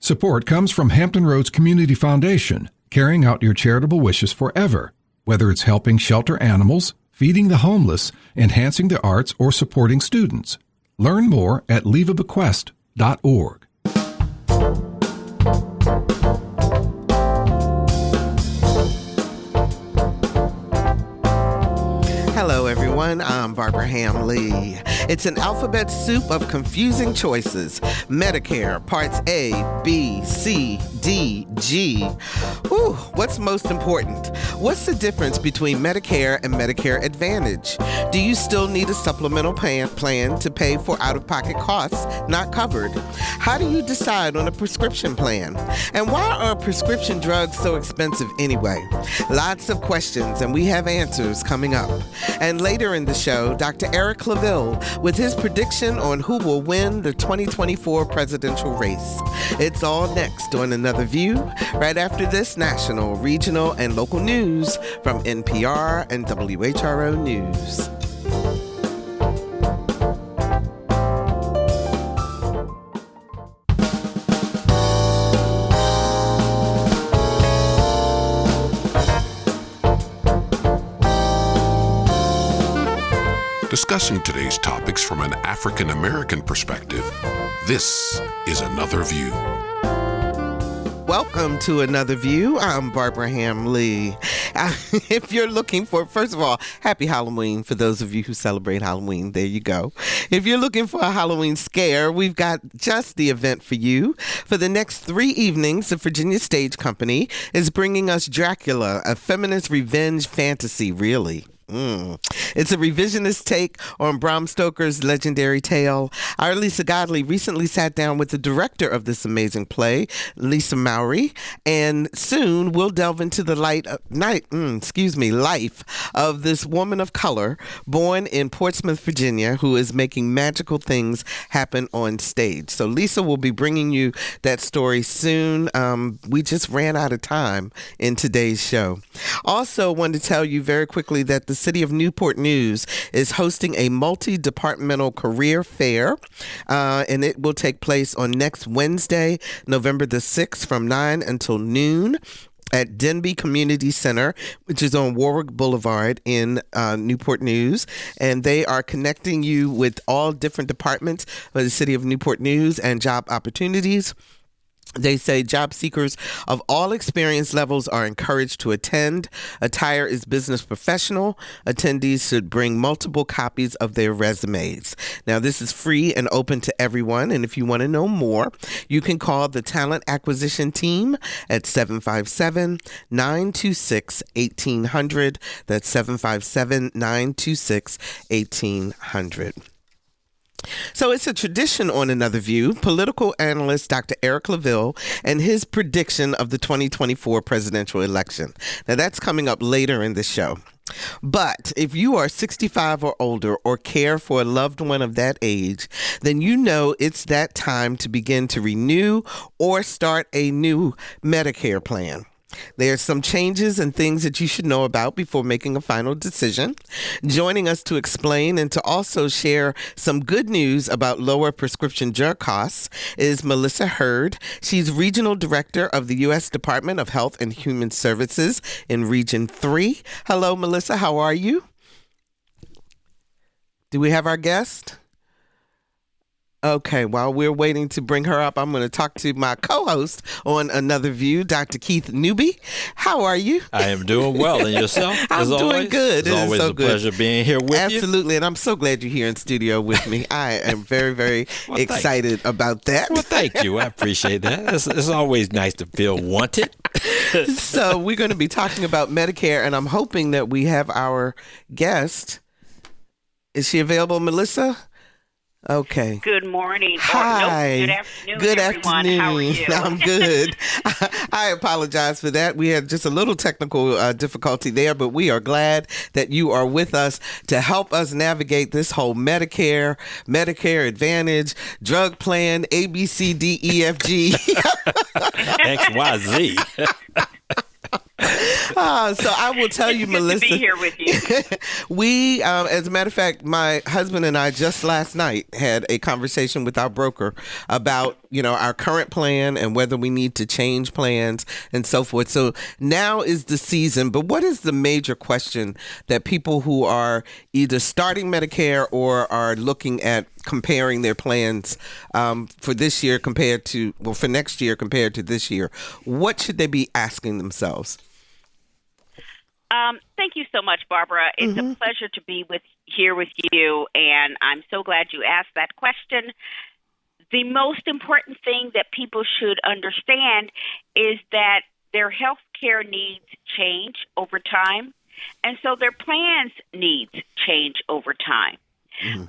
Support comes from Hampton Roads Community Foundation, carrying out your charitable wishes forever. Whether it's helping shelter animals, feeding the homeless, enhancing the arts, or supporting students. Learn more at leaveabequest.org. Hello, everyone. I'm Barbara Ham-Lee. It's an alphabet soup of confusing choices. Medicare, Parts A, B, C, D, G. Ooh, what's most important? What's the difference between Medicare and Medicare Advantage? Do you still need a supplemental plan to pay for out-of-pocket costs not covered? How do you decide on a prescription plan? And why are prescription drugs so expensive anyway? Lots of questions, and we have answers coming up. And later in the show, Dr. Eric Claville with his prediction on who will win the 2024 presidential race. It's all next on Another View, right after this national, regional, and local news from NPR and WHRO News. Discussing today's topics from an African American perspective, this is Another View. Welcome to Another View. I'm Barbara Ham-Lee. If you're looking for, first of all, happy Halloween for those of you who celebrate Halloween. There you go. If you're looking for a Halloween scare, we've got just the event for you. For the next 3 evenings, the Virginia Stage Company is bringing us Dracula, a feminist revenge fantasy, really. It's a revisionist take on Bram Stoker's legendary tale. Our Lisa Godley recently sat down with the director of this amazing play, Lisa Mowry, and soon we'll delve into the life of this woman of color born in Portsmouth, Virginia, who is making magical things happen on stage. So Lisa will be bringing you that story soon. We just ran out of time in today's show. Also, wanted to tell you very quickly that the City of Newport News is hosting a multi-departmental career fair, and it will take place on next Wednesday, November the 6th from 9 until noon at Denby Community Center, which is on Warwick Boulevard in Newport News. And they are connecting you with all different departments of the City of Newport News and job opportunities. They say job seekers of all experience levels are encouraged to attend. Attire is business professional. Attendees should bring multiple copies of their resumes. Now, this is free and open to everyone. And if you want to know more, you can call the Talent Acquisition Team at 757-926-1800. That's 757-926-1800. So it's a tradition on Another View. Political analyst Dr. Eric Claville and his prediction of the 2024 presidential election. Now that's coming up later in the show. But if you are 65 or older or care for a loved one of that age, then you know it's that time to begin to renew or start a new Medicare plan. There's some changes and things that you should know about before making a final decision. Joining us to explain and to also share some good news about lower prescription drug costs is Melissa Hurd. She's Regional Director of the U.S. Department of Health and Human Services in Region 3. Hello, Melissa. How are you? Do we have our guest? Okay, while we're waiting to bring her up, I'm going to talk to my co-host on Another View, Dr. Keith Newby. How are you? I am doing well. And yourself? I'm doing good. It's always a pleasure being here with you. Absolutely, and I'm so glad you're here in studio with me. I am very, very excited about that. Well, thank you. I appreciate that. It's always nice to feel wanted. So we're going to be talking about Medicare, and I'm hoping that we have our guest. Is she available, Melissa? Okay. Good morning. Hi. Good afternoon, everyone. How are you? I'm good. I apologize for that. We had just a little technical difficulty there, but we are glad that you are with us to help us navigate this whole Medicare Advantage, drug plan, A, B, C, D, E, F, G. X, Y, Z. So I will tell you, It's good Melissa. to be here with you. We, as a matter of fact, my husband and I just last night had a conversation with our broker about, our current plan and whether we need to change plans and so forth. So now is the season. But what is the major question that people who are either starting Medicare or are looking at comparing their plans for this year for next year compared to this year? What should they be asking themselves? Thank you so much, Barbara. It's a pleasure to be here with you, and I'm so glad you asked that question. The most important thing that people should understand is that their health care needs change over time, and so their plans needs change over time.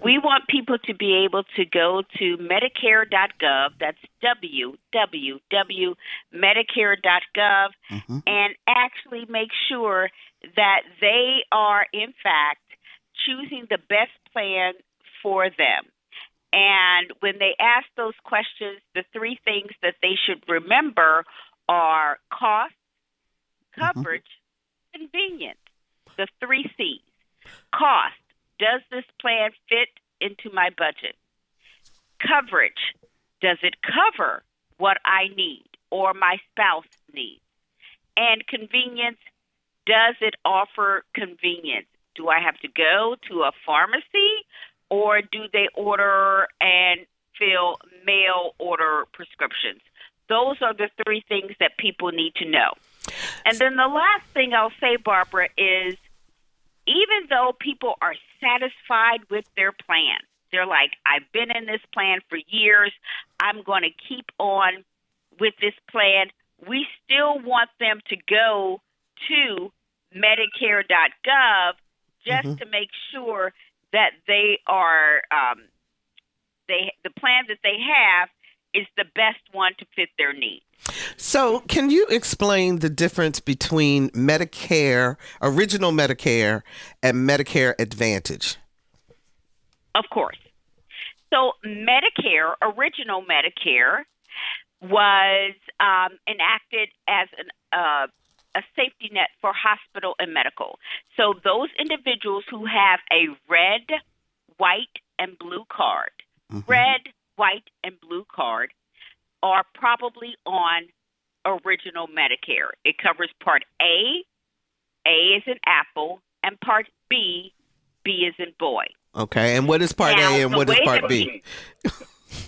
We want people to be able to go to Medicare.gov, that's www.medicare.gov, and actually make sure that they are, in fact, choosing the best plan for them. And when they ask those questions, the three things that they should remember are cost, coverage, convenience, the three C's. Cost. Does this plan fit into my budget? Coverage. Does it cover what I need or my spouse needs? And convenience. Does it offer convenience? Do I have to go to a pharmacy, or do they order and fill mail order prescriptions? Those are the three things that people need to know. And then the last thing I'll say, Barbara, is even though people are satisfied with their plan, they're like, I've been in this plan for years, I'm going to keep on with this plan, we still want them to go to Medicare.gov just to make sure that they are the plan that they have is the best one to fit their needs. So can you explain the difference between Medicare, original Medicare, and Medicare Advantage? Of course. So Medicare, original Medicare, was enacted as a safety net for hospital and medical. So those individuals who have a red, white, and blue card, red, white, and blue card, are probably on original Medicare. It covers Part A is in apple, and Part B is in boy. Okay, and what is Part A and what is Part B?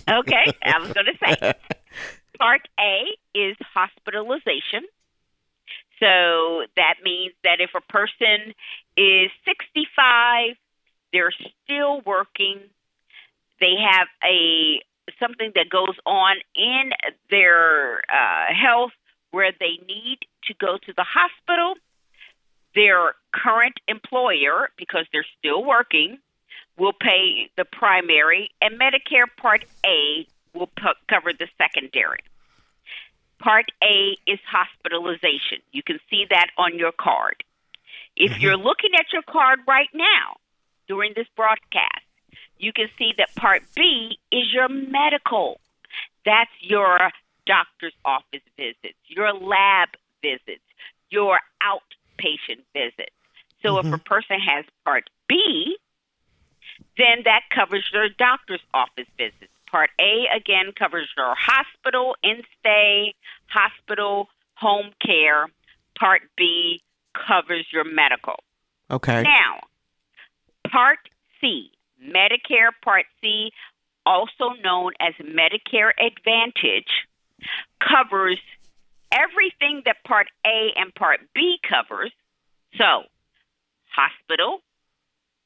Okay, I was going to say. Part A is hospitalization. So that means that if a person is 65, they're still working, they have something that goes on in their health where they need to go to the hospital, their current employer, because they're still working, will pay the primary, and Medicare Part A will cover the secondary. Part A is hospitalization. You can see that on your card. If you're looking at your card right now during this broadcast, you can see that Part B is your medical. That's your doctor's office visits, your lab visits, your outpatient visits. So if a person has Part B, then that covers your doctor's office visits. Part A, again, covers your hospital, in-stay, hospital, home care. Part B covers your medical. Okay. Now, Part C, Medicare Part C, also known as Medicare Advantage, covers everything that Part A and Part B covers. So, hospital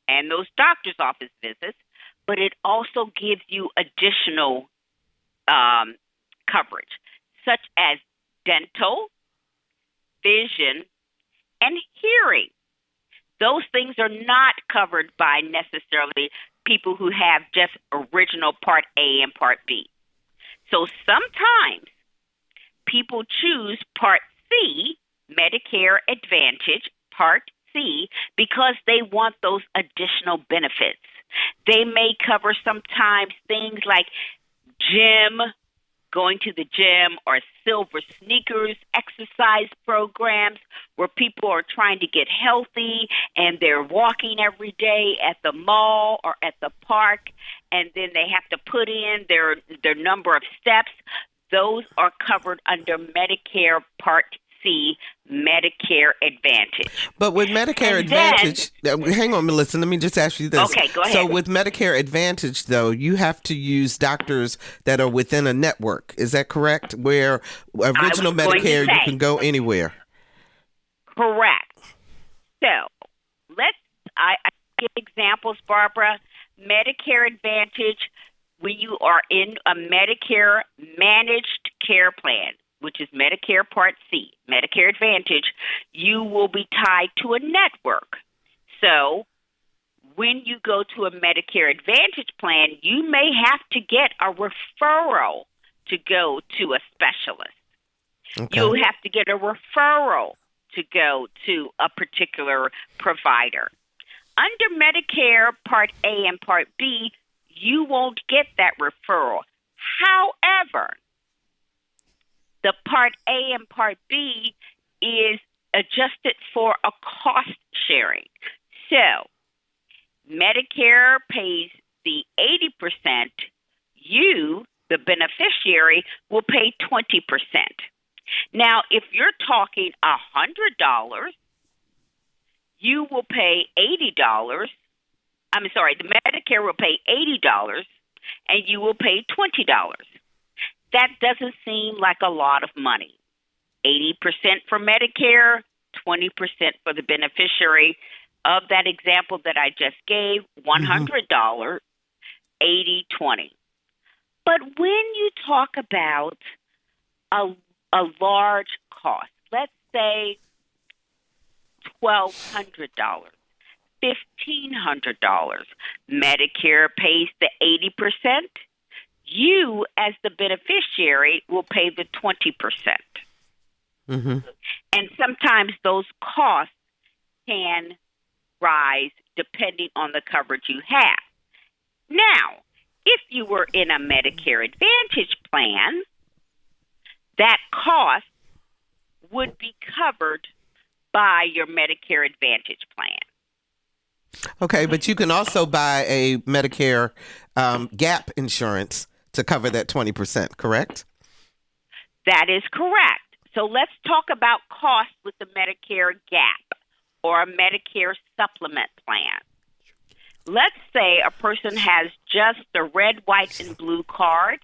and those doctor's office visits, but it also gives you additional coverage, such as dental, vision, and hearing. Those things are not covered by necessarily people who have just original Part A and Part B. So sometimes people choose Part C, Medicare Advantage, Part C, because they want those additional benefits. They may cover sometimes things like gym, going to the gym or silver sneakers exercise programs where people are trying to get healthy and they're walking every day at the mall or at the park, and then they have to put in their number of steps. Those are covered under Medicare Part C, Medicare Advantage. But with Medicare Advantage, hang on, Melissa, let me just ask you this. Okay, go ahead. So with Medicare Advantage, though, you have to use doctors that are within a network. Is that correct? Where original Medicare, you can go anywhere. Correct. So I give examples, Barbara. Medicare Advantage, when you are in a Medicare managed care plan, which is Medicare Part C, Medicare Advantage, you will be tied to a network. So when you go to a Medicare Advantage plan, you may have to get a referral to go to a specialist. Okay. You'll have to get a referral to go to a particular provider. Under Medicare Part A and Part B, you won't get that referral. However, the Part A and Part B is adjusted for a cost sharing. So Medicare pays the 80%. You, the beneficiary, will pay 20%. Now, if you're talking $100, you will pay $80. I'm sorry, the Medicare will pay $80 and you will pay $20. That doesn't seem like a lot of money. 80% for Medicare, 20% for the beneficiary. Of that example that I just gave, $100, 80, 20. But when you talk about a large cost, let's say $1,200, $1,500, Medicare pays the 80%. You, as the beneficiary, will pay the 20%. Mm-hmm. And sometimes those costs can rise depending on the coverage you have. Now, if you were in a Medicare Advantage plan, that cost would be covered by your Medicare Advantage plan. Okay, but you can also buy a Medicare gap insurance to cover that 20%, correct? That is correct. So let's talk about costs with the Medicare gap or a Medicare supplement plan. Let's say a person has just the red, white, and blue card.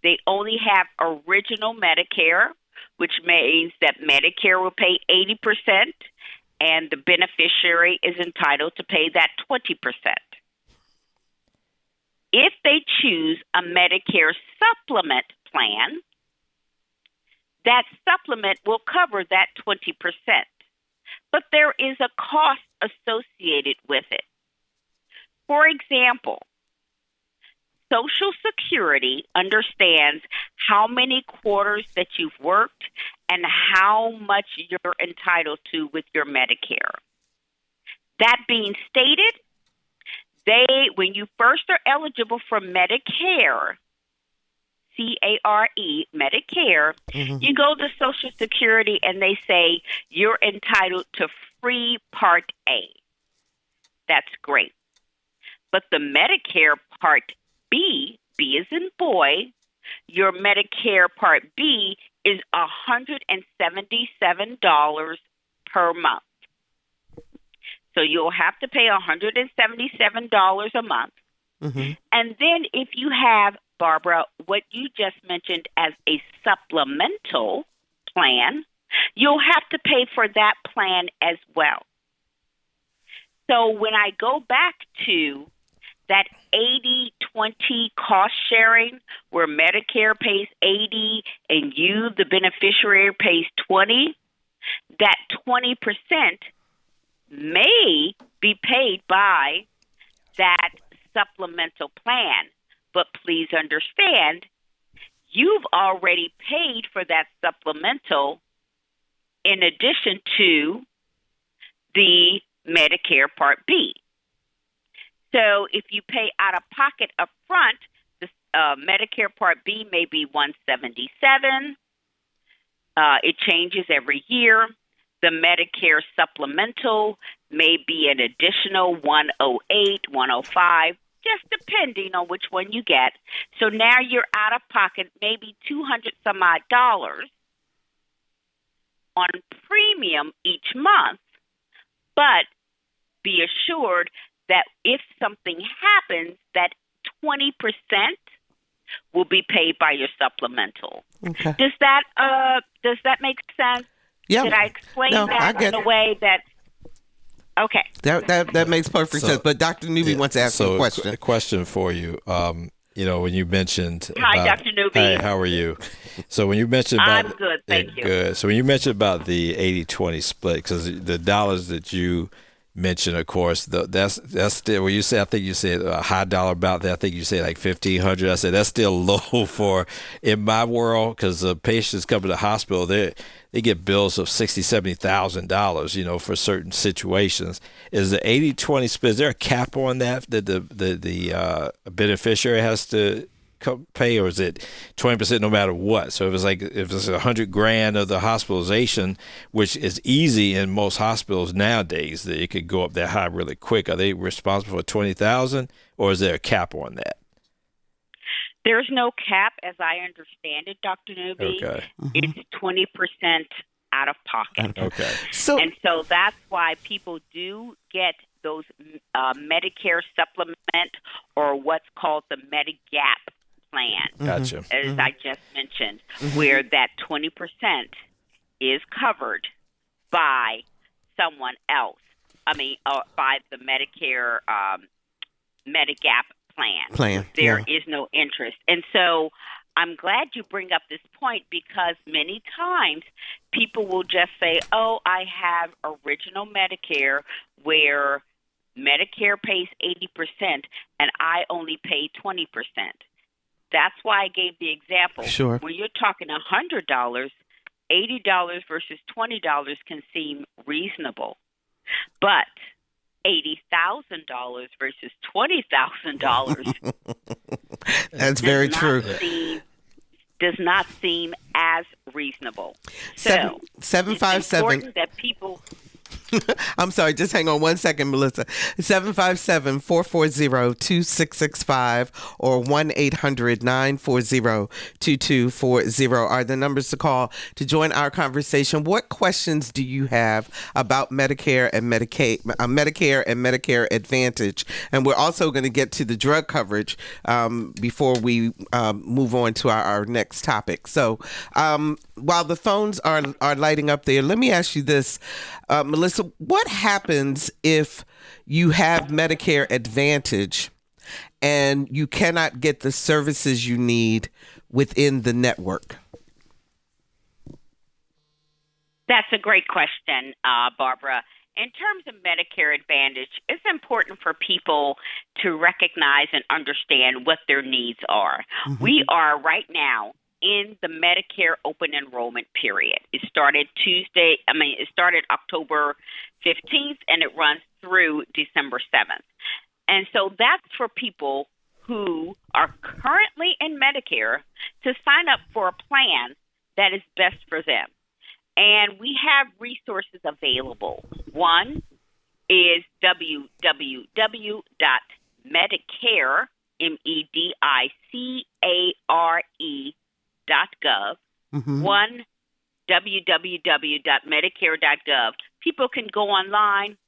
They only have original Medicare, which means that Medicare will pay 80% and the beneficiary is entitled to pay that 20%. If they choose a Medicare supplement plan, that supplement will cover that 20%. But there is a cost associated with it. For example, Social Security understands how many quarters that you've worked and how much you're entitled to with your Medicare. That being stated, when you first are eligible for Medicare, C-A-R-E, Medicare, you go to Social Security and they say you're entitled to free Part A. That's great. But the Medicare Part B, B as in boy, your Medicare Part B is $177 per month. So you'll have to pay $177 a month. Mm-hmm. And then if you have, Barbara, what you just mentioned as a supplemental plan, you'll have to pay for that plan as well. So when I go back to that 80-20 cost sharing where Medicare pays 80 and you, the beneficiary, pays 20, that 20% may be paid by that supplemental plan. But please understand, you've already paid for that supplemental in addition to the Medicare Part B. So if you pay out of pocket up front, the Medicare Part B may be $177. It changes every year. The Medicare supplemental may be an additional $108, $105, just depending on which one you get. So now you're out of pocket maybe $200 some odd on premium each month, but be assured that if something happens, that 20% will be paid by your supplemental. Okay. Does that make sense? Yeah. Did I explain that in a way that? Okay. That makes perfect sense. But Dr. Newby wants to ask a question. A question for you. When you mentioned Hi, Dr. Newby. Hey, how are you? So when you mentioned about I'm good, thank you. Good. So when you mentioned about the 80-20 split, because the dollars that you mentioned, of course, that's still when you say, I think you said a high dollar about that. I think you said like $1,500. I said that's still low for in my world, because the patients come to the hospital, they get bills of $60,000-$70,000, for certain situations. Is the 80-20 split? Is there a cap on that the beneficiary has to pay, or is it 20% no matter what? So if it's $100,000 of the hospitalization, which is easy in most hospitals nowadays, that it could go up that high really quick. Are they responsible for $20,000, or is there a cap on that? There's no cap, as I understand it, Dr. Newby. Okay. It's 20% out of pocket. Okay. So that's why people do get those Medicare supplement, or what's called the Medigap plan. Gotcha. As I just mentioned, where that 20% is covered by someone else. By the Medicare Medigap plan. There is no interest. And so I'm glad you bring up this point, because many times people will just say, oh, I have original Medicare where Medicare pays 80% and I only pay 20%. That's why I gave the example. Sure. When you're talking $100, $80 versus $20 can seem reasonable. But $80,000 versus $20,000 that's very true. Does not seem as reasonable. So 757. It's important that people. I'm sorry, just hang on 1 second, Melissa. 757-440-2665 or 1-800-940-2240 are the numbers to call to join our conversation. What questions do you have about Medicare and Medicaid, Medicare and Medicare Advantage? And we're also going to get to the drug coverage before we move on to our next topic. So while the phones are lighting up there, let me ask you this, Melissa. What happens if you have Medicare Advantage and you cannot get the services you need within the network? That's a great question, Barbara. In terms of Medicare Advantage, it's important for people to recognize and understand what their needs are. Mm-hmm. We are right now in the Medicare open enrollment period. It started October 15th and it runs through December 7th. And so that's for people who are currently in Medicare to sign up for a plan that is best for them. And we have resources available. One is www.medicare, medicare.gov. Mm-hmm. One, www.medicare.gov. People can go online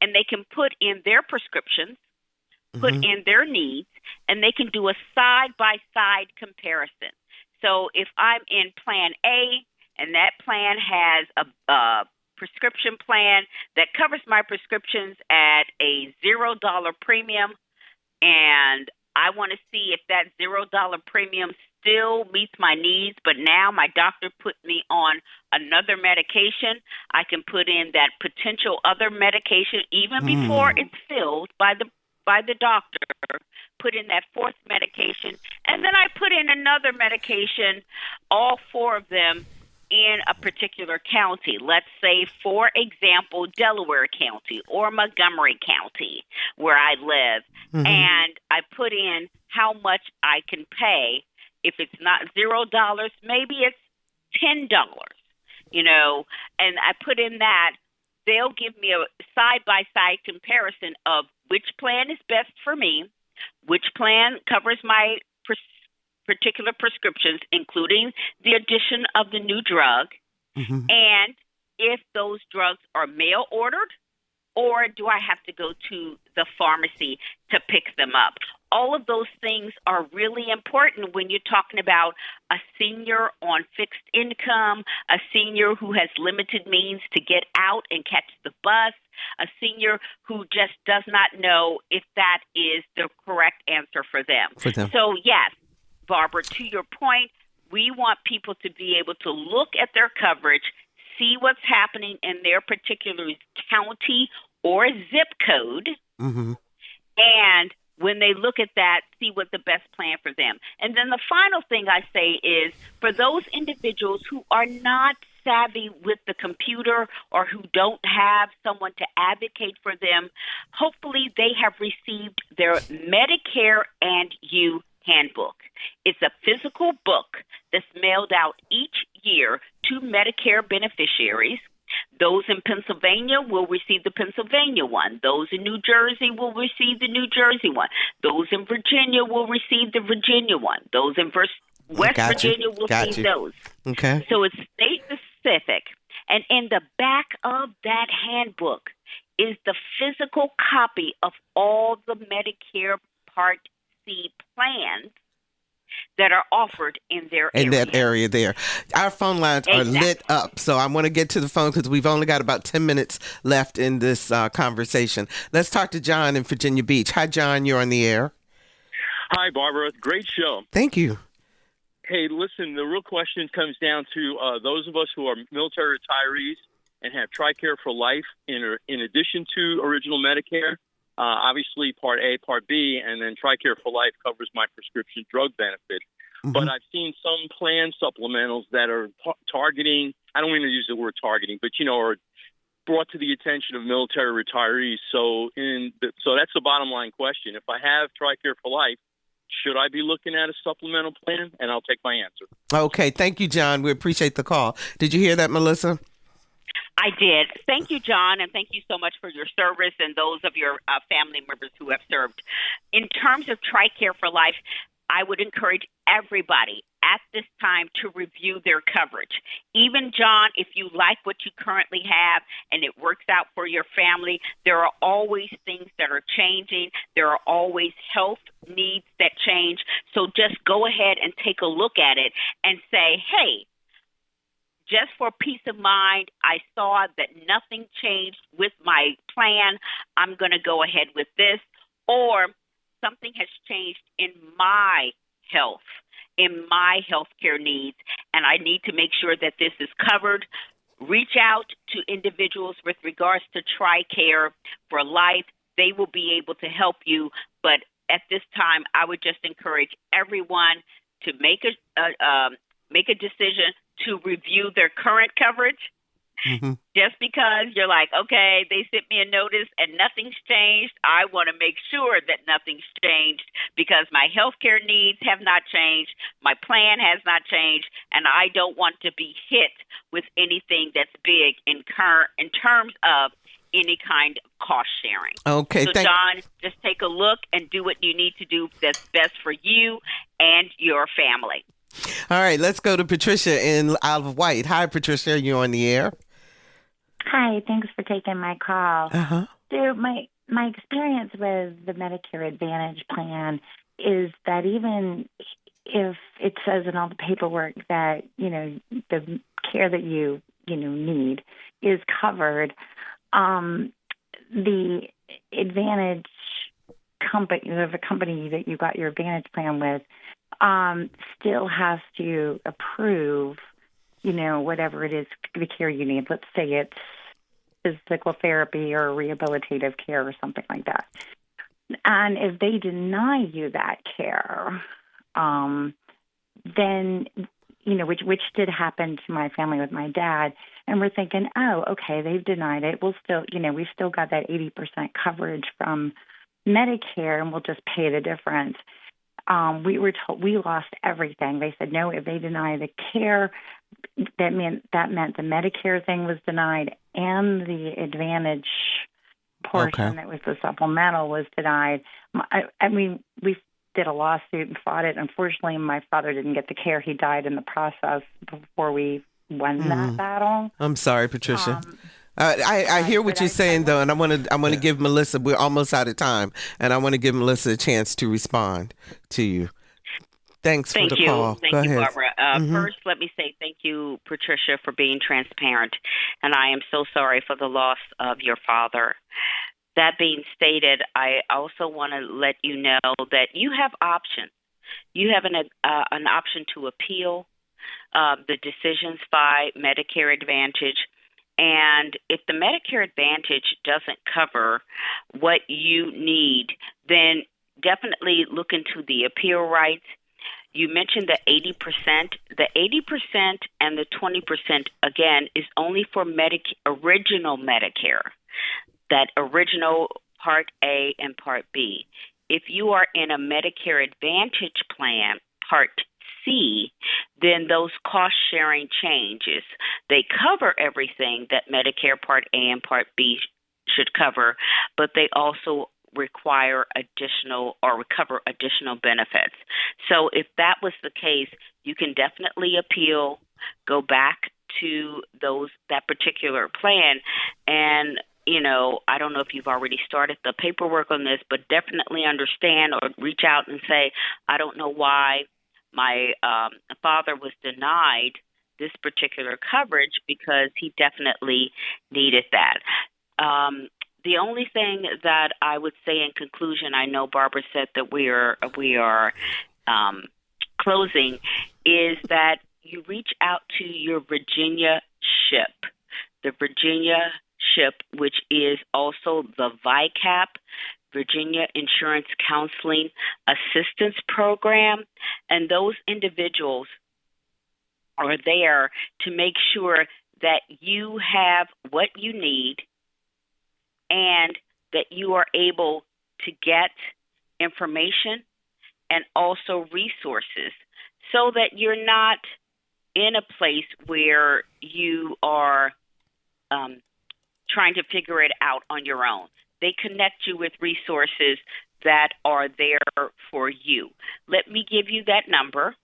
and they can put in their prescriptions, put in their needs, and they can do a side-by-side comparison. So if I'm in Plan A and that plan has a prescription plan that covers my prescriptions at a $0 premium, and I want to see if that $0 premium still meets my needs, but now my doctor put me on another medication, I can put in that potential other medication even before it's filled by the doctor, put in that fourth medication, and then I put in another medication, all four of them in a particular county, let's say, for example, Delaware County or Montgomery County, where I live, and I put in how much I can pay. If it's not $0, maybe it's $10, and I put in that, they'll give me a side-by-side comparison of which plan is best for me, which plan covers my particular prescriptions, including the addition of the new drug, and if those drugs are mail-ordered, or do I have to go to the pharmacy to pick them up? All of those things are really important when you're talking about a senior on fixed income, a senior who has limited means to get out and catch the bus, a senior who just does not know if that is the correct answer for them. So, yes, Barbara, to your point, we want people to be able to look at their coverage, see what's happening in their particular county or zip code, and when they look at that, see what the best plan for them. And then the final thing I say is for those individuals who are not savvy with the computer or who don't have someone to advocate for them, hopefully they have received their Medicare and You handbook. It's a physical book that's mailed out each year to Medicare beneficiaries. Those in Pennsylvania will receive the Pennsylvania one. Those in New Jersey will receive the New Jersey one. Those in Virginia will receive the Virginia one. Those in West Virginia will receive those. Okay. So it's state specific. And in the back of that handbook is the physical copy of all the Medicare Part C plans that are offered in their area. In that area there. Our phone lines are lit up, so I want to get to the phone because we've only got about 10 minutes left in this conversation. Let's talk to John in Virginia Beach. Hi, John. You're on the air. Hi, Barbara. Great show. Thank you. Hey, listen, the real question comes down to those of us who are military retirees and have TRICARE for life in addition to original Medicare. Obviously, Part A, Part B, and then TRICARE for Life covers my prescription drug benefit. But I've seen some plan supplementals that are targeting, I don't mean to use the word targeting, but, are brought to the attention of military retirees. So that's the bottom line question. If I have TRICARE for Life, should I be looking at a supplemental plan? And I'll take my answer. Okay. Thank you, John. We appreciate the call. Did you hear that, Melissa? I did. Thank you, John, and thank you so much for your service and those of your family members who have served. In terms of TRICARE for Life, I would encourage everybody at this time to review their coverage. Even, John, if you like what you currently have and it works out for your family, there are always things that are changing. There are always health needs that change. So just go ahead and take a look at it and say, hey, just for peace of mind, I saw that nothing changed with my plan. I'm going to go ahead with this. Or something has changed in my health, in my health care needs, and I need to make sure that this is covered. Reach out to individuals with regards to TRICARE for Life. They will be able to help you. But at this time, I would just encourage everyone to make a decision to review their current coverage. Just because you're like, okay, they sent me a notice and nothing's changed, I want to make sure that nothing's changed because my healthcare needs have not changed, my plan has not changed, and I don't want to be hit with anything that's big in terms of any kind of cost sharing. Okay. So, John, just take a look and do what you need to do that's best for you and your family. All right, let's go to Patricia in Isle of Wight. Hi, Patricia. You're on the air. Hi, thanks for taking my call. So my experience with the Medicare Advantage plan is that even if it says in all the paperwork that, the care that you need is covered, the Advantage company, the company that you got your Advantage plan with, still has to approve, whatever it is, the care you need. Let's say it's physical therapy or rehabilitative care or something like that. And if they deny you that care, then which did happen to my family with my dad. And we're thinking, oh, okay, they've denied it. We'll still, we've still got that 80% coverage from Medicare, and we'll just pay the difference. We were told we lost everything. They said, no, if they deny the care, that meant the Medicare thing was denied, and the Advantage portion that was the supplemental was denied. We did a lawsuit and fought it. Unfortunately, my father didn't get the care. He died in the process before we won that battle. I'm sorry, Patricia. I hear what you're saying, though, and I want to give Melissa. We're almost out of time, and I want to give Melissa a chance to respond to you. Thanks for the call. Thank you, Barbara. First, let me say thank you, Patricia, for being transparent, and I am so sorry for the loss of your father. That being stated, I also want to let you know that you have options. You have an option to appeal the decisions by Medicare Advantage. And if the Medicare Advantage doesn't cover what you need, then definitely look into the appeal rights. You mentioned the 80%. The 80% and the 20%, again, is only for original Medicare, that original Part A and Part B. If you are in a Medicare Advantage plan, Part C, then those cost-sharing changes. They cover everything that Medicare Part A and Part B should cover, but they also require recover additional benefits. So if that was the case, you can definitely appeal, go back to that particular plan, and I don't know if you've already started the paperwork on this, but definitely understand or reach out and say, I don't know why my father was denied this particular coverage, because he definitely needed that. The only thing that I would say in conclusion, I know Barbara said that we are closing, is that you reach out to your Virginia SHIP, the Virginia SHIP, which is also the VICAP, Virginia Insurance Counseling Assistance Program, and those individuals are there to make sure that you have what you need and that you are able to get information and also resources, so that you're not in a place where you are trying to figure it out on your own. They connect you with resources that are there for you. Let me give you that number.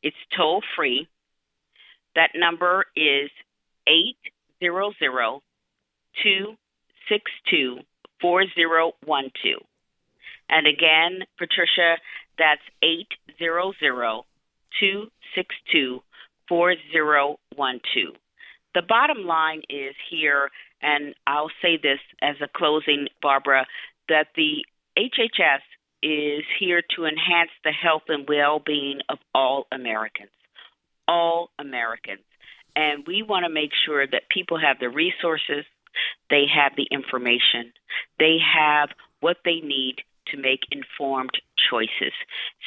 It's toll free. That number is 800-262-4012. And again, Patricia, that's 800-262-4012. The bottom line is here, and I'll say this as a closing, Barbara, that the HHS is here to enhance the health and well-being of all Americans. All Americans. And we want to make sure that people have the resources, they have the information, they have what they need to make informed choices.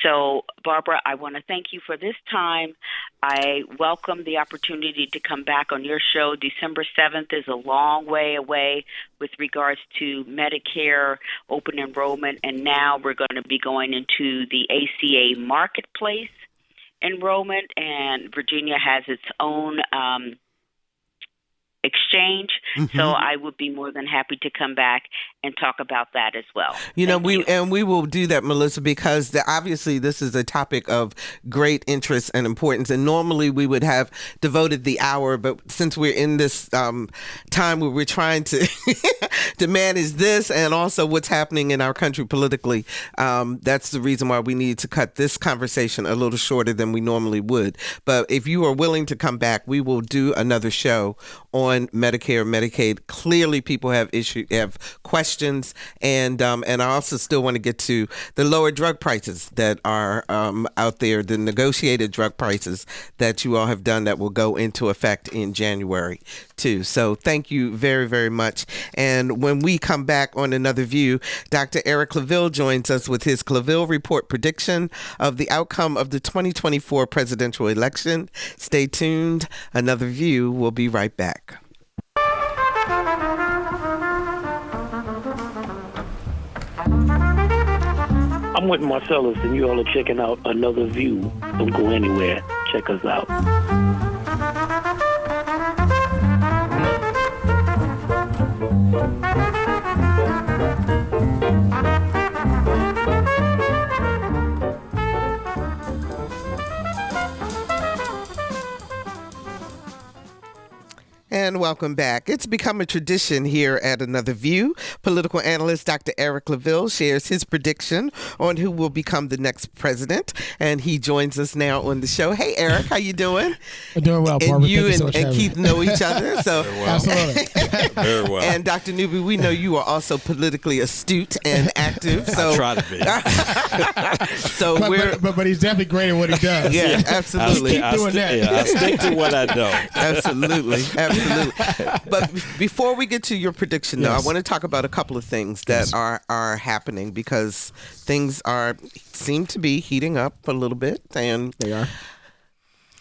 So, Barbara, I want to thank you for this time. I welcome the opportunity to come back on your show. December 7th is a long way away with regards to Medicare open enrollment, and now we're going to be going into the ACA marketplace enrollment, and Virginia has its own exchange. So I would be more than happy to come back and talk about that as well. We will do that, Melissa, because obviously this is a topic of great interest and importance. And normally we would have devoted the hour, but since we're in this time where we're trying to to manage this and also what's happening in our country politically, that's the reason why we need to cut this conversation a little shorter than we normally would. But if you are willing to come back, we will do another show on on Medicare, Medicaid. Clearly, people have questions, and I also still want to get to the lower drug prices that are out there, the negotiated drug prices that you all have done that will go into effect in January too. So thank you very, very much. And when we come back on Another View, Dr. Eric Claville joins us with his Claville Report prediction of the outcome of the 2024 presidential election. Stay tuned. Another View will be right back. I'm with Marcellus, and you all are checking out Another View. Don't go anywhere. Check us out. And welcome back. It's become a tradition here at Another View. Political analyst Dr. Eric Claville shares his prediction on who will become the next president, and he joins us now on the show. Hey, Eric, how you doing? I'm doing well, Barbara. And you and Keith know each other, so absolutely. Very well. And Dr. Newby, we know you are also politically astute and active. So I try to be. So but he's definitely great at what he does. Yeah, absolutely. Keep doing that. Yeah, I stick to what I know. Absolutely. But before we get to your prediction, though, I want to talk about a couple of things that are happening, because things seem to be heating up a little bit, and they are.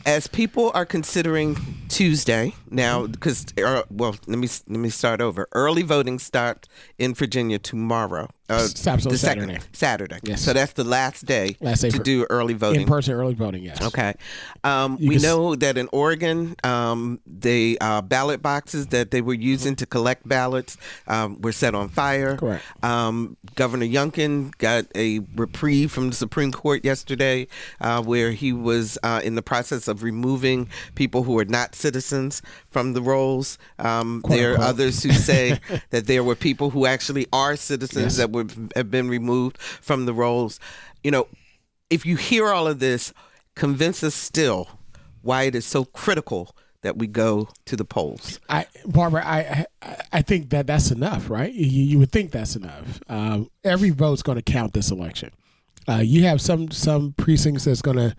As people are considering Tuesday now, because let me start over. Early voting starts in Virginia tomorrow. Saturday. Yes. So that's the last day to do early voting. In-person early voting, yes. Okay. We know that in Oregon, the ballot boxes that they were using to collect ballots were set on fire. Correct. Governor Youngkin got a reprieve from the Supreme Court yesterday, where he was in the process of removing people who are not citizens from the rolls. There are others who say that there were people who actually are citizens that have been removed from the rolls. You know, if you hear all of this, convince us still why it is so critical that we go to the polls. Barbara, I think that's enough, right? You would think that's enough. Every vote's going to count this election. You have some precincts that's going to,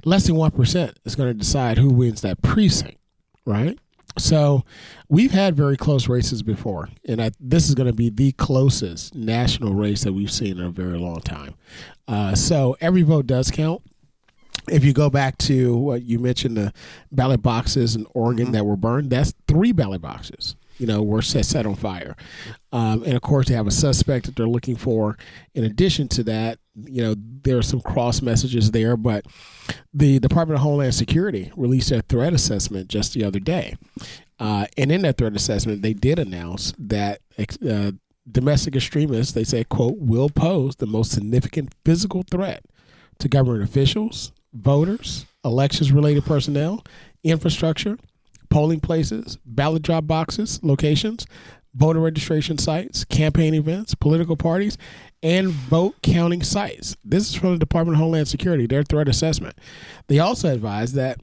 less than 1% is going to decide who wins that precinct, right? So we've had very close races before, and this is going to be the closest national race that we've seen in a very long time. So every vote does count. If you go back to what you mentioned, the ballot boxes in Oregon that were burned, that's 3 ballot boxes, were set on fire. And of course, they have a suspect that they're looking for. In addition to that, there are some cross messages there, but the Department of Homeland Security released their threat assessment just the other day. And in that threat assessment, they did announce that domestic extremists, they say, quote, will pose the most significant physical threat to government officials, voters, elections-related personnel, infrastructure, polling places, ballot drop boxes, locations, voter registration sites, campaign events, political parties, and vote counting sites. This is from the Department of Homeland Security, their threat assessment. They also advised that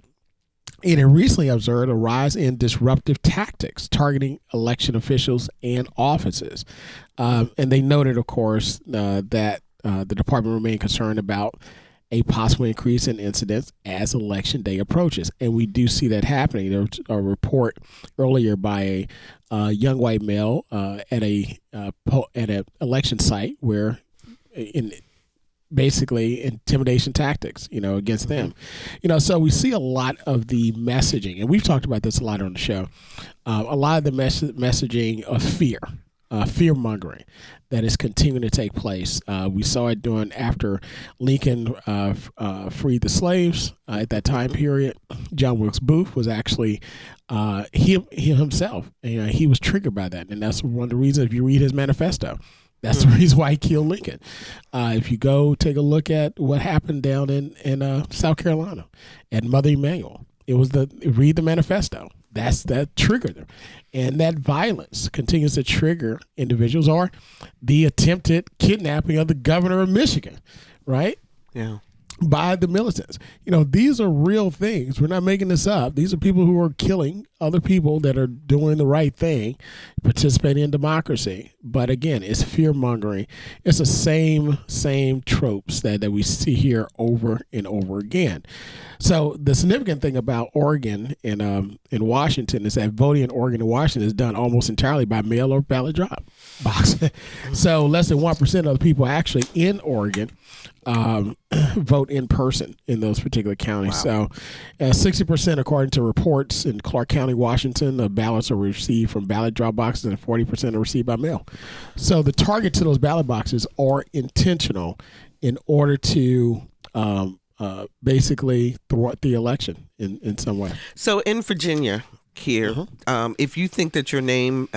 it had recently observed a rise in disruptive tactics targeting election officials and offices. And they noted, of course, that the department remained concerned about a possible increase in incidents as election day approaches. And we do see that happening. There was a report earlier by a young white male at an election site where basically intimidation tactics, against them. So we see a lot of the messaging, and we've talked about this a lot on the show, a lot of the messaging of fear-mongering that is continuing to take place. We saw it after Lincoln freed the slaves at that time period. John Wilkes Booth was actually he himself. He was triggered by that, and that's one of the reasons. If you read his manifesto, that's the reason why he killed Lincoln. If you go take a look at what happened down in South Carolina at Mother Emanuel, it was read the manifesto. That triggered them. And that violence continues to trigger individuals, or the attempted kidnapping of the governor of Michigan, right? Yeah. by the militants. These are real things. We're not making this up. These are people who are killing other people that are doing the right thing, participating in democracy. But again, it's fear mongering. It's the same tropes that we see here over and over again. So the significant thing about Oregon and in Washington is that voting in Oregon and Washington is done almost entirely by mail or ballot drop box. So less than 1% of the people actually in Oregon vote in person in those particular counties. Wow. So 60%, according to reports in Clark County, Washington, the ballots are received from ballot drop boxes, and 40% are received by mail. So the target to those ballot boxes are intentional in order to basically thwart the election in some way. So in Virginia here, if you think that your name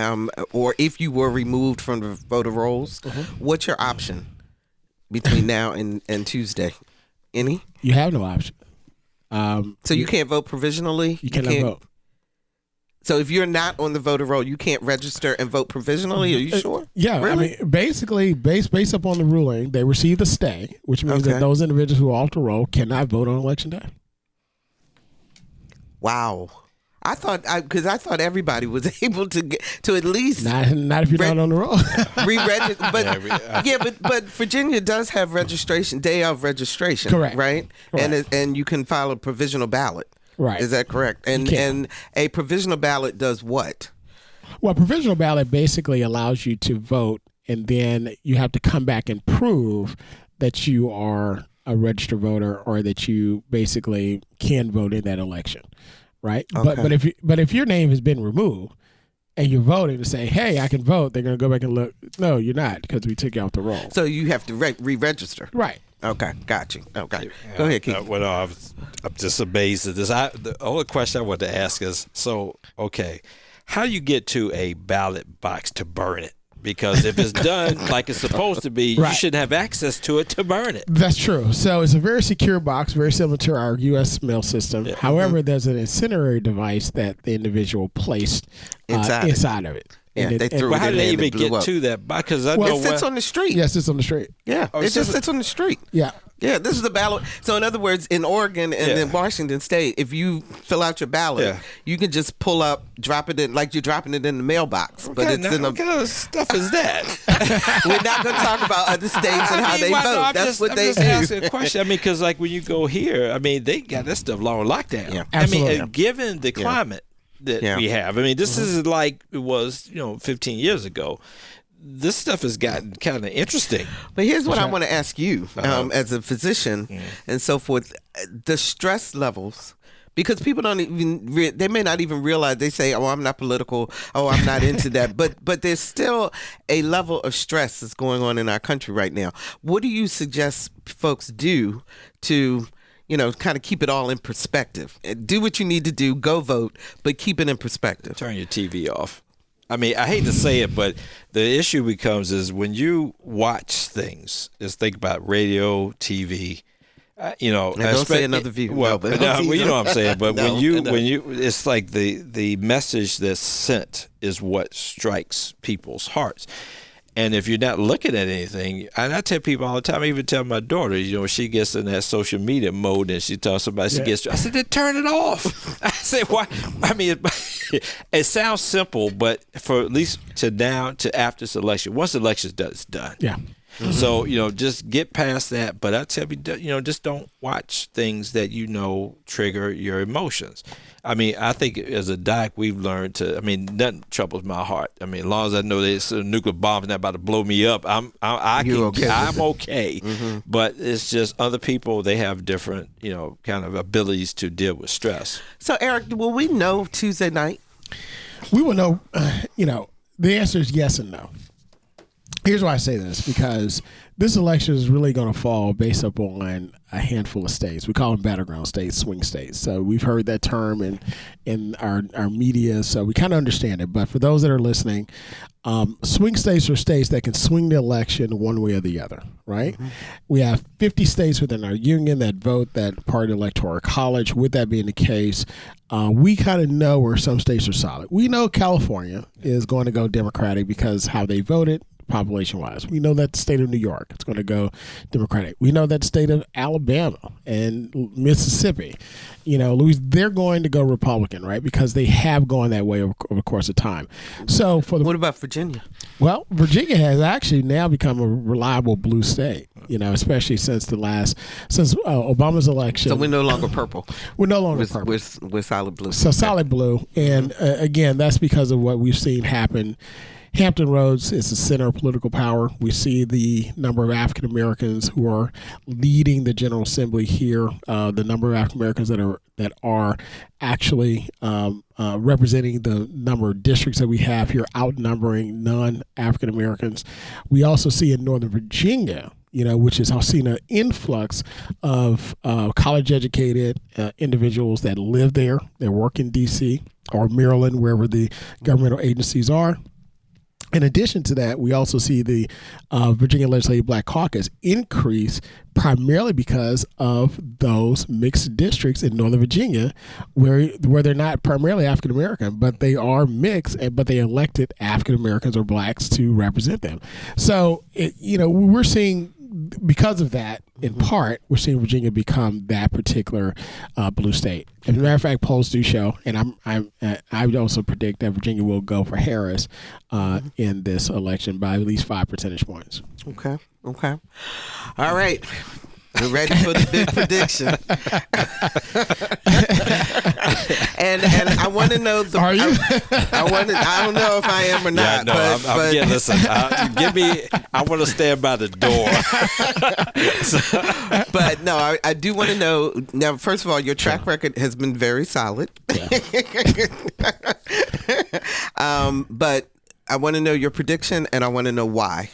or if you were removed from the voter rolls, what's your option between now and Tuesday? Any? You have no option. So you can't vote provisionally? You cannot vote. So if you're not on the voter roll, you can't register and vote provisionally? Are you sure? Yeah. Really? I mean, basically, based upon the ruling, they received a stay, which means that those individuals who are off the roll cannot vote on election day. Wow. I thought everybody was able to get to at least not if you're not on the roll. re-register, but Virginia does have day of registration, correct? Right, and you can file a provisional ballot, right? Is that correct? And a provisional ballot does what? Well, provisional ballot basically allows you to vote, and then you have to come back and prove that you are a registered voter or that you basically can vote in that election. Right, okay. but if your name has been removed and you're voting to say, hey, I can vote, they're going to go back and look. No, you're not, because we took you off the roll. So you have to re-register. Right. Okay, got you. Okay, go ahead, Keith. I'm just amazed at this. The only question I want to ask is, how do you get to a ballot box to burn it? Because if it's done like it's supposed to be, you shouldn't have access to it to burn it. That's true. So it's a very secure box, very similar to our U.S. mail system. Yeah. However, there's an incendiary device that the individual placed inside of it. Yeah, they threw it how in did they there even get to that? Because it sits on the street. Yes, it's on the street. Yeah, it just sits on the street. Yeah. Yeah, this is the ballot. So in other words, in Oregon and in Washington State, if you fill out your ballot, you can just pull up, drop it in, like you're dropping it in the mailbox. But it's in what kind of stuff is that? We're not going to talk about other states and how they vote. That's what they do. I'm just asking a question. I mean, because like when you go here, I mean, they got that stuff long lockdown. Yeah. Absolutely. I mean, given the climate that we have, I mean, this is like it was, 15 years ago. This stuff has gotten kind of interesting. But here's what I want to ask you as a physician and so forth. The stress levels, because people don't even, they may not even realize, they say, oh, I'm not political, oh, I'm not into that. But there's still a level of stress that's going on in our country right now. What do you suggest folks do to kind of keep it all in perspective? Do what you need to do, go vote, but keep it in perspective. Turn your TV off. I mean, I hate to say it, but the issue becomes is when you watch things, just think about radio, TV, Now don't say another view. Well, you know what I'm saying. But when you, it's like the message that's sent is what strikes people's hearts. And if you're not looking at anything, and I tell people all the time, I even tell my daughter, she gets in that social media mode and she tells somebody she gets, I said, then turn it off. I said, why? I mean, it sounds simple, but for at least to now to after this election, once the election's done, it's done. Yeah. Mm-hmm. So, just get past that. But I tell you, just don't watch things that trigger your emotions. I mean, I think as a doc, we've learned nothing troubles my heart. I mean, as long as I know there's a nuclear bomb not about to blow me up, I'm okay. Mm-hmm. But it's just other people, they have different, kind of abilities to deal with stress. So, Eric, will we know Tuesday night? We will know, the answer is yes and no. Here's why I say this, because this election is really going to fall based upon a handful of states. We call them battleground states, swing states. So we've heard that term in our media, so we kind of understand it. But for those that are listening, swing states are states that can swing the election one way or the other, right? Mm-hmm. We have 50 states within our union that vote that part of the Electoral College. With that being the case, we kind of know where some states are solid. We know California is going to go Democratic because how they voted, population-wise. We know that the state of New York is going to go Democratic. We know that the state of Alabama and Mississippi, they're going to go Republican, right? Because they have gone that way over the course of time. So what about Virginia? Well, Virginia has actually now become a reliable blue state, especially since Obama's election. So we're no longer purple. We're no longer purple. We're solid blue. So solid blue. And again, that's because of what we've seen happen. Hampton Roads is the center of political power. We see the number of African Americans who are leading the General Assembly here. The number of African Americans that are actually representing the number of districts that we have here, outnumbering non-African Americans. We also see in Northern Virginia, which has seen an influx of college-educated individuals that live there, that work in D.C. or Maryland, wherever the governmental agencies are. In addition to that, we also see the Virginia Legislative Black Caucus increase primarily because of those mixed districts in Northern Virginia where they're not primarily African American, but they are mixed, but they elected African Americans or blacks to represent them. So, we're seeing, because of that, in part, we're seeing Virginia become that particular blue state. As a matter of fact, polls do show, and I would also predict that Virginia will go for Harris in this election by at least 5 percentage points. Okay. All right. We're ready for the big prediction. and I want to know Are you? I don't know if I am or not. Yeah, no, but listen. I want to stand by the door. But no, I do want to know. Now, first of all, your track record has been very solid. Yeah. But I want to know your prediction, and I want to know why.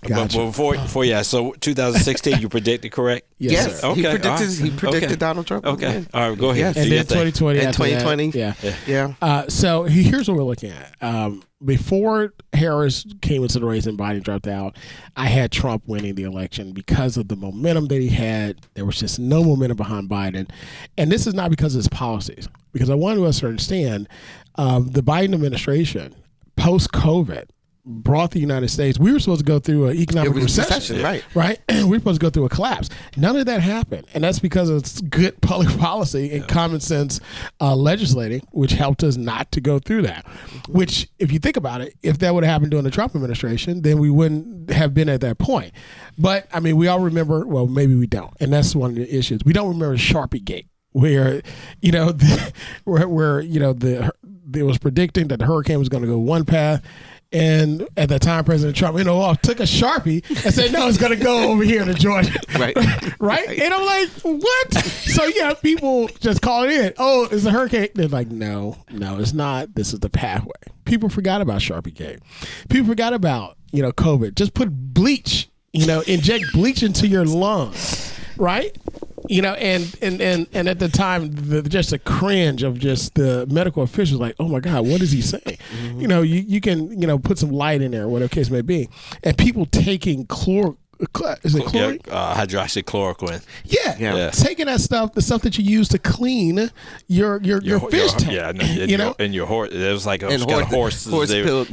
Gotcha. But before so 2016, you predicted correct? Yes. Sir. Okay. He predicted Donald Trump. Okay. All right, go ahead. And then 2020. And 2020. Yeah. So here's what we're looking at. Before Harris came into the race and Biden dropped out, I had Trump winning the election because of the momentum that he had. There was just no momentum behind Biden. And this is not because of his policies, because I want us to understand the Biden administration, post-COVID, brought the United States. We were supposed to go through an economic recession, right? We were supposed to go through a collapse. None of that happened, and that's because of good public policy and common sense legislating, which helped us not to go through that. Which, if you think about it, if that would have happened during the Trump administration, then we wouldn't have been at that point. But I mean, we all remember. Well, maybe we don't, and that's one of the issues. We don't remember Sharpie Gate, where it was predicting that the hurricane was going to go one path. And at that time, President Trump, took a Sharpie and said, no, it's going to go over here to Georgia. Right. And I'm like, what? So, people just call it in. Oh, it's a hurricane. They're like, no, it's not. This is the pathway. People forgot about Sharpie Gate. People forgot about, COVID. Just put bleach, inject bleach into your lungs, right? And at the time, just a cringe of just the medical officials, like, oh my God, what is he saying? Mm-hmm. You can, put some light in there, whatever case may be. And people taking hydroxychloroquine. Yeah. Taking that stuff, the stuff that you use to clean your fish tank. Yeah, and your horse. There was like a horse pill.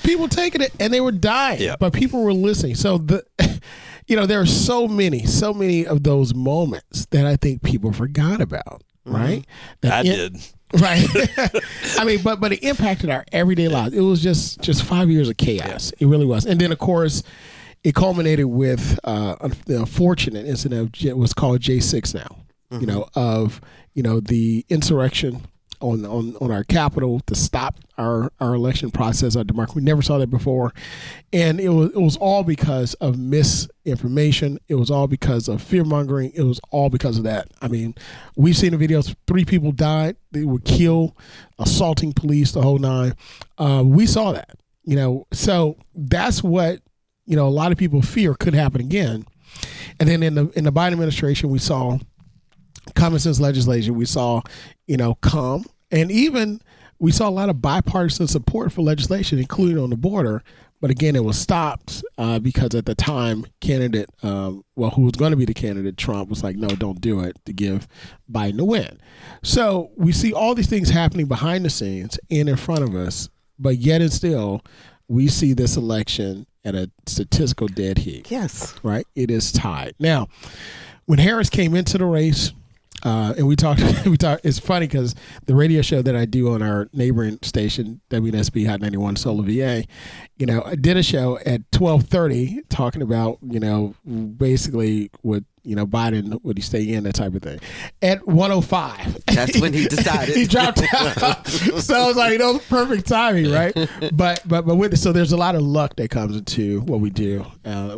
People taking it and they were dying, but people were listening. So there are so many of those moments that I think people forgot about, right? I did. Right. I mean, but it impacted our everyday lives. It was just 5 years of chaos. It really was. And then, of course, it culminated with the unfortunate incident of what's called J6 now, of the insurrection on our Capitol to stop our election process, our democracy. We never saw that before. And it was all because of misinformation. It was all because of fear-mongering. It was all because of that. I mean, we've seen the videos. 3 people died. They were killed, assaulting police, the whole nine. We saw that, So that's what, a lot of people fear could happen again. And then in the Biden administration, we saw common sense legislation. We saw, come, and even we saw a lot of bipartisan support for legislation, including on the border. But again, it was stopped because at the time, candidate, who was going to be the candidate, Trump, was like, no, don't do it, to give Biden a win. So we see all these things happening behind the scenes and in front of us, but yet and still, we see this election at a statistical dead heat. Yes. Right? It is tied. Now, when Harris came into the race, and we talked, it's funny because the radio show that I do on our neighboring station, WNSB Hot 91 Solar VA, I did a show at 12:30 talking about, basically what, Biden, would he stay in, that type of thing. At 1:05. That's when he decided. He dropped out. So I was like, perfect timing, right? But with it, so there's a lot of luck that comes into what we do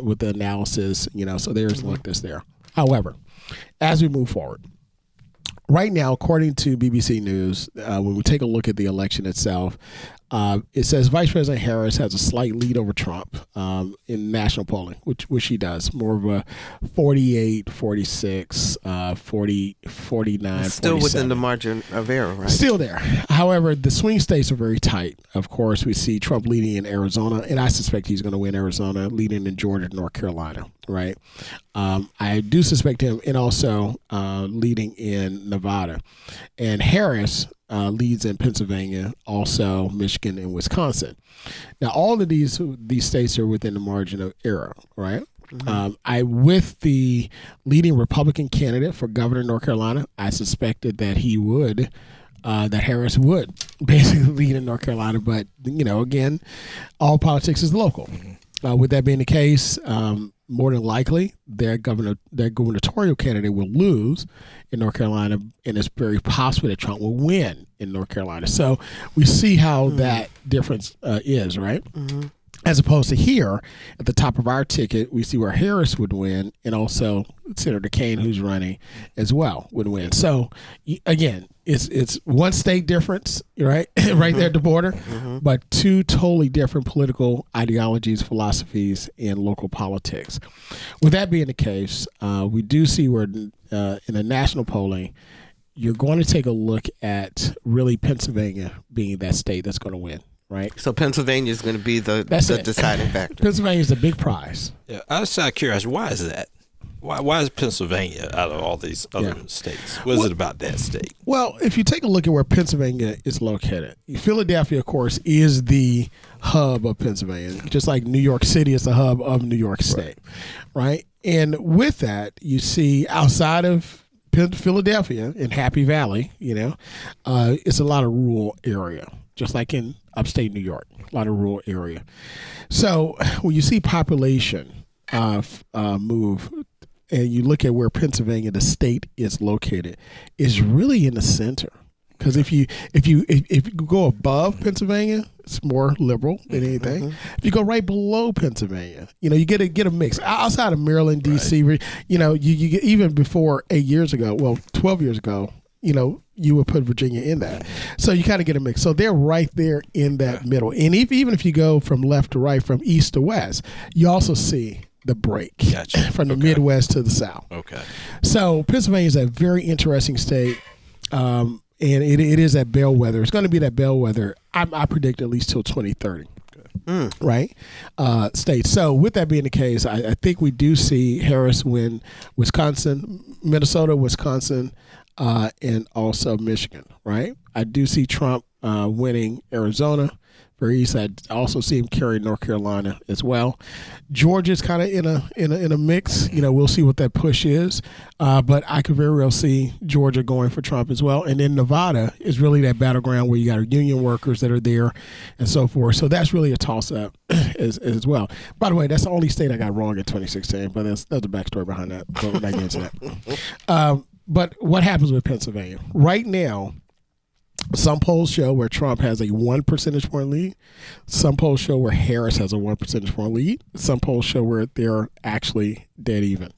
with the analysis, so there's luck that's there. However, as we move forward, right now, according to BBC News, when we take a look at the election itself, it says Vice President Harris has a slight lead over Trump in national polling, which she does. More of a 48, 46, 40, 49, Still 47. within the margin of error, right? Still there. However, the swing states are very tight. Of course, we see Trump leading in Arizona, and I suspect he's going to win Arizona, leading in Georgia, North Carolina, right? I do suspect him, and also leading in Nevada. And Harris leads in Pennsylvania, also Michigan and Wisconsin. Now, all of these states are within the margin of error, right? Mm-hmm. With the leading Republican candidate for governor of North Carolina, I suspected that that Harris would basically lead in North Carolina. But, again, all politics is local. Mm-hmm. With that being the case, more than likely, their gubernatorial candidate will lose in North Carolina, and it's very possible that Trump will win in North Carolina. So we see how that difference is, right? Mm-hmm. As opposed to here, at the top of our ticket, we see where Harris would win, and also Senator Kaine, who's running as well, would win. So, again, it's one state difference, right? Right there at the border, but two totally different political ideologies, philosophies, and local politics. With that being the case, we do see where in the national polling, you're going to take a look at really Pennsylvania being that state that's going to win. Right. So Pennsylvania is going to be the deciding factor. Pennsylvania is the big prize. Yeah, I was curious. Why is that? Why is Pennsylvania out of all these other states? What is it about that state? Well, if you take a look at where Pennsylvania is located, Philadelphia, of course, is the hub of Pennsylvania, just like New York City is the hub of New York State, right? And with that, you see outside of Philadelphia in Happy Valley, it's a lot of rural area, just like in upstate New York, a lot of rural area. So when you see population move, and you look at where Pennsylvania, the state, is located, is really in the center. Because if you go above Pennsylvania, it's more liberal than anything. Mm-hmm. If you go right below Pennsylvania, you get a mix. Outside of Maryland, D.C., right. you get, even before 8 years ago, 12 years ago, you would put Virginia in that. So you kind of get a mix. So they're right there in that middle. And even if you go from left to right, from east to west, you also see the break from the Midwest to the South. Okay. So Pennsylvania is a very interesting state. And it is that bellwether. It's going to be that bellwether, I predict, at least till 2030. Right? State. So with that being the case, I think we do see Harris win Minnesota, Wisconsin, and also Michigan, right? I do see Trump winning Arizona, very east. I also see him carry North Carolina as well. Georgia's kind of in a mix. We'll see what that push is, but I could very well see Georgia going for Trump as well. And then Nevada is really that battleground where you got union workers that are there and so forth. So that's really a toss-up as well. By the way, that's the only state I got wrong in 2016, but that's the backstory behind that. But we're not getting into that. But what happens with Pennsylvania? Right now, some polls show where Trump has a 1 percentage point lead. Some polls show where Harris has a 1 percentage point lead. Some polls show where they're actually dead even.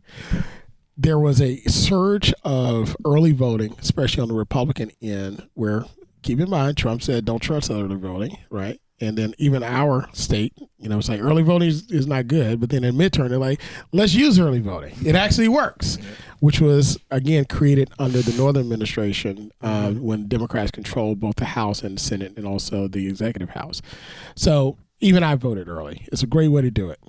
There was a surge of early voting, especially on the Republican end, where, keep in mind, Trump said don't trust early voting, right? And then even our state, it's like early voting is not good. But then in midterm, they're like, let's use early voting. It actually works, which was, again, created under the Northern administration when Democrats controlled both the House and the Senate and also the executive house. So even I voted early. It's a great way to do it.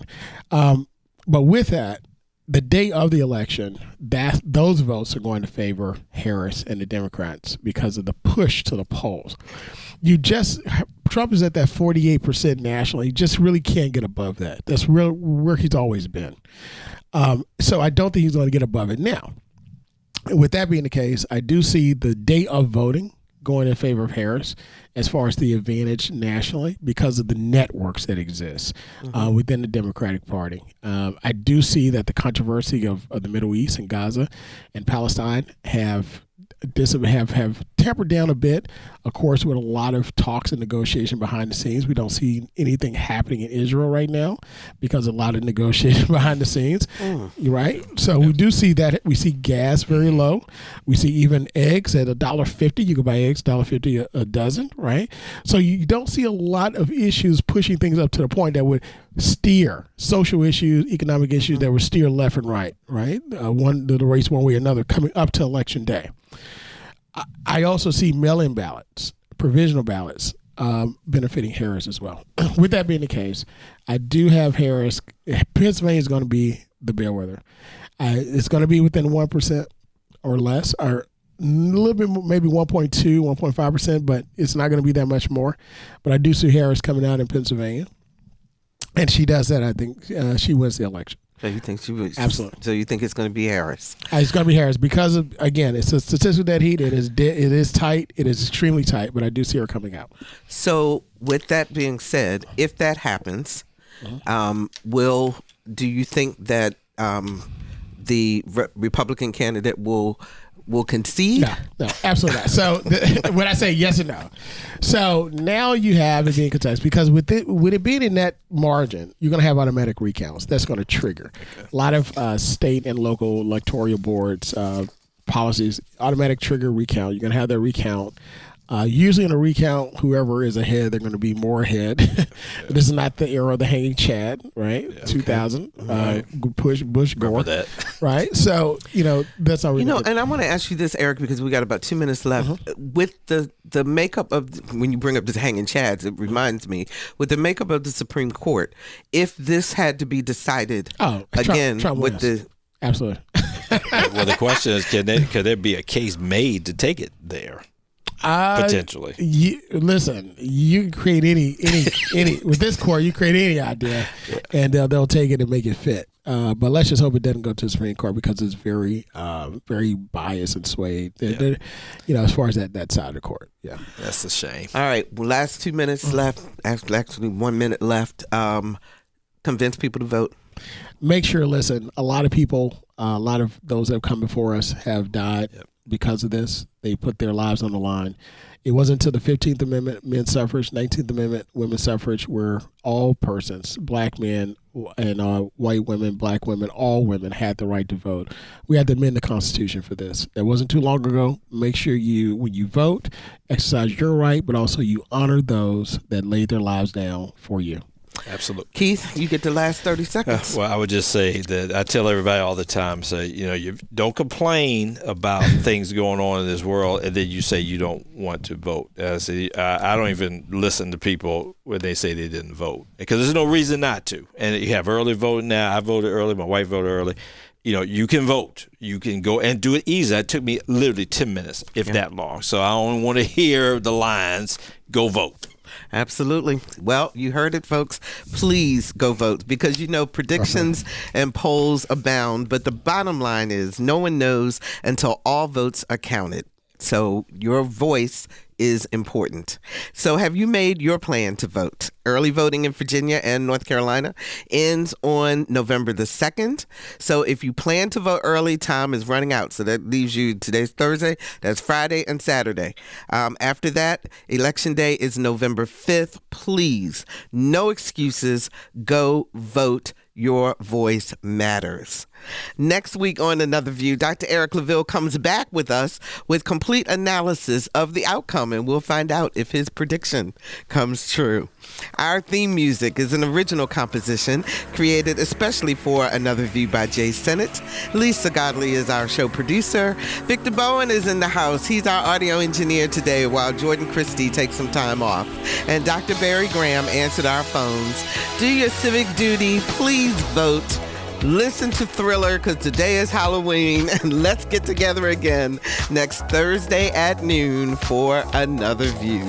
But with that, the day of the election, those votes are going to favor Harris and the Democrats because of the push to the polls. Trump is at that 48% nationally. He just really can't get above that. That's real where he's always been. So I don't think he's going to get above it now. With that being the case, I do see the day of voting going in favor of Harris as far as the advantage nationally because of the networks that exist within the Democratic Party. I do see that the controversy of the Middle East and Gaza and Palestine have tempered down a bit. Of course, with a lot of talks and negotiation behind the scenes, we don't see anything happening in Israel right now because a lot of negotiation behind the scenes. Right? So we do see that. We see gas very low. We see even eggs at $1.50. You can buy eggs $1.50 a dozen, right? So you don't see a lot of issues pushing things up to the point that would steer social issues, economic issues that would steer left and right? The race one way or another coming up to election day. I also see mail-in ballots, provisional ballots, benefiting Harris as well. With that being the case, I do have Harris. Pennsylvania is going to be the bellwether. It's going to be within 1% or less, or a little bit, maybe 1.2, 1.5%, but it's not going to be that much more. But I do see Harris coming out in Pennsylvania. And she does that. I think she wins the election. So you think she would? Absolutely. So you think it's going to be Harris? It's going to be Harris because of, again, it's a statistical dead heat. It is tight. It is extremely tight. But I do see her coming out. So with that being said, if that happens, do you think that the Republican candidate will concede? No, absolutely not. So when I say yes and no, so now you have it being contested because with it being in that margin, you're going to have automatic recounts. That's going to trigger a lot of state and local electoral boards policies. Automatic trigger recount. You're going to have that recount. Usually in a recount, whoever is ahead, they're going to be more ahead. This is not the era of the hanging Chad, right? Yeah, 2000, Bush, Gore, that. Right? So, that's how we and I want to ask you this, Eric, because we got about 2 minutes left. With the makeup of, when you bring up the hanging Chads, it reminds me, with the makeup of the Supreme Court, if this had to be decided Trump with wins. Absolutely. Well, the question is, could there be a case made to take it there? Potentially. Listen, you can create any with this court. You create any idea, and they'll take it and make it fit. But let's just hope it doesn't go to the Supreme Court because it's very, very biased and swayed. As far as that side of the court. Yeah, that's a shame. All right, well, last 2 minutes left. Actually, 1 minute left. Convince people to vote. Make sure. Listen, a lot of people, a lot of those that have come before us have died. Because of this, they put their lives on the line. It wasn't until the 15th Amendment, men's suffrage, 19th Amendment, women's suffrage, where all persons, black men and white women, black women, all women had the right to vote. We had to amend the Constitution for this. That wasn't too long ago. Make sure when you vote, exercise your right, but also you honor those that laid their lives down for you. Absolutely. Keith, you get the last 30 seconds. Well, I would just say that I tell everybody all the time, you don't complain about things going on in this world, and then you say you don't want to vote. I don't even listen to people when they say they didn't vote because there's no reason not to. And you have early voting now. I voted early. My wife voted early. You can vote. You can go and do it easy. It took me literally 10 minutes, if that long. So I don't want to hear the lines. Go vote. Absolutely. Well, you heard it, folks. Please go vote because, predictions and polls abound. But the bottom line is no one knows until all votes are counted. So your voice is important. So have you made your plan to vote? Early voting in Virginia and North Carolina ends on November the 2nd. So if you plan to vote early, time is running out. So that leaves you, today's Thursday, that's Friday and Saturday. After that, Election Day is November 5th. Please, no excuses. Go vote. Your voice matters. Next week on Another View, Dr. Eric Claville comes back with us with complete analysis of the outcome, and we'll find out if his prediction comes true. Our theme music is an original composition created especially for Another View by Jay Sennett. Lisa Godley is our show producer. Victor Bowen is in the house. He's our audio engineer today while Jordan Christie takes some time off. And Dr. Barry Graham answered our phones. Do your civic duty. Please vote. Listen to Thriller because today is Halloween, and let's get together again next Thursday at noon for Another View.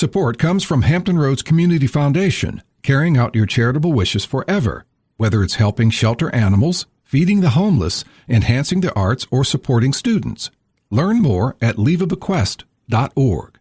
Support comes from Hampton Roads Community Foundation, carrying out your charitable wishes forever, whether it's helping shelter animals, feeding the homeless, enhancing the arts, or supporting students. Learn more at leaveabequest.org.